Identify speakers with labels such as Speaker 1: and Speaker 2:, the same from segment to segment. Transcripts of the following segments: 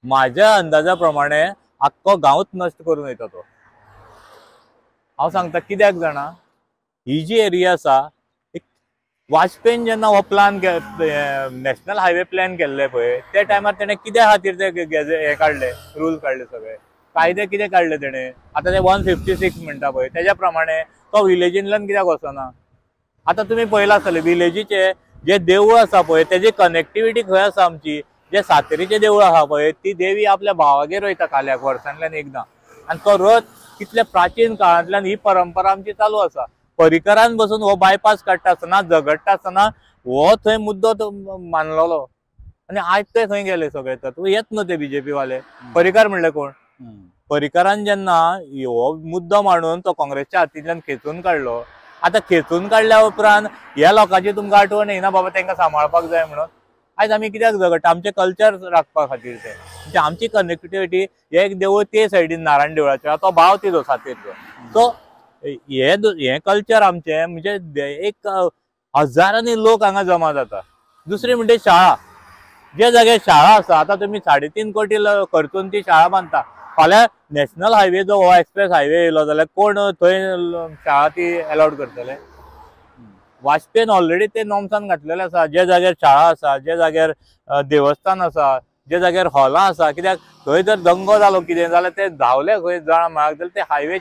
Speaker 1: माझ्या अंदाजाप्रमाणे आख्खो गांवच नष्ट करून वयता तो। हांव सांगता कित्याक जाणा, ही जी एरिया आसा, वाजपेयीन जेन्ना हो प्लान नॅशनल हायवे प्लॅन केल्ले पळय, त्या टायमार तेणें कित्या खातीर ते हे काडले, रूल काडले, सगळे कायदे कितें काडले तेणें। आतां ते 156 म्हणटा पळय, तेज्या प्रमाणे तो विलेजींतल्यान कित्याक वचना। आतां तुमी पळयलां आसतलें विलेजीचे जे देवूळ आसा पळय, तेजी कनेक्टिविटी खंय आसा आमची। जे सातेरीचें देवूळ आहा पळय, ती देवी आपल्या भावागेर वयता काल्याक वर्सांतल्यान एकदां, आनी तो रथ कितल्या प्राचीन काळांतल्यान ही परंपरा आमची चालू आसा। पर्रीकरान बसून हो बायपास काडटा आसतना, झगडटा आसतना हो थंय मुद्दो मानलेलो, आनी आज ते खंय गेले सगळे। तर येत न्हू ते बीजेपी वाले। पर्रीकार म्हणले कोण? पर्रीकारान जेन्ना हो मुद्दो मांडून तो काँग्रेसच्या हातींतल्यान खेचून काडलो, आतां खेचून काडल्या उपरांत ह्या लोकांची तुमकां आठवण येना बाबा तांकां सांबाळपाक जाय म्हणून। आयज आमी कित्याक झगडटा? आमचे कल्चर राखपा खातीर ते, म्हणजे आमची कनेक्टिविटी। एक देवूळ ते सायडीन नारायण देवळाचो, तो भाव तिजो सातेरचो। सो हे कल्चर आमचे, म्हणजे एक हजारांनी लोक हांगा जमा जाता। दुसरी म्हणजे शाळा, जे जाग्यार शाळा आसा, आतां तुमी 3.5 कोटी खर्चून ती शाळा बांदता, फाल्यां नॅशनल हायवे जो हो एक्सप्रेस हायवे येयलो जाल्यार कोण थंय शाळा ती अलाउड करतले? वाजपेयीन ऑलरेडी ते नॉर्म्सान घातलेले आसा। जे जाग्यार शाळा आसा, जे जाग्यार देवस्थान आसा, जे जाग्यार हॉलां आसा, कित्याक थंय जर दंगो जालो कितें जाल्यार ते धांवले खंय जळार मेळाक, जाल्यार ते हायवे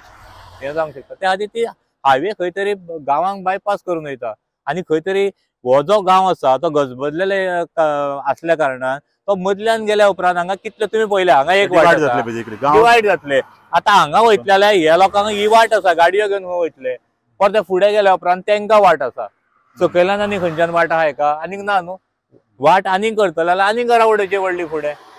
Speaker 1: हे जावंक शकता। त्या खातीर ती हायवे खंय तरी गांवांक बायपास करून वयता, आनी खंय तरी हो जो गांव आसा तो गजबजलेले आसल्या कारणान तो मदल्यान गेल्या उपरांत हांगा कितले तुमी पळयले, हांगा एक वाट डिवायड जातले। आतां हांगा वयतले जाल्यार ह्या लोकांक ही वाट आसा, गाडयो घेवन वयतले, परते फुडें गेल्या उपरांत तांकां वाट आसा। सकयल्यान आनी खंयच्यान वाट आहा हेका? आनीक ना न्हू। वाट आनीक करतले जाल्यार आनीक घरा उडोवची पडली फुडें।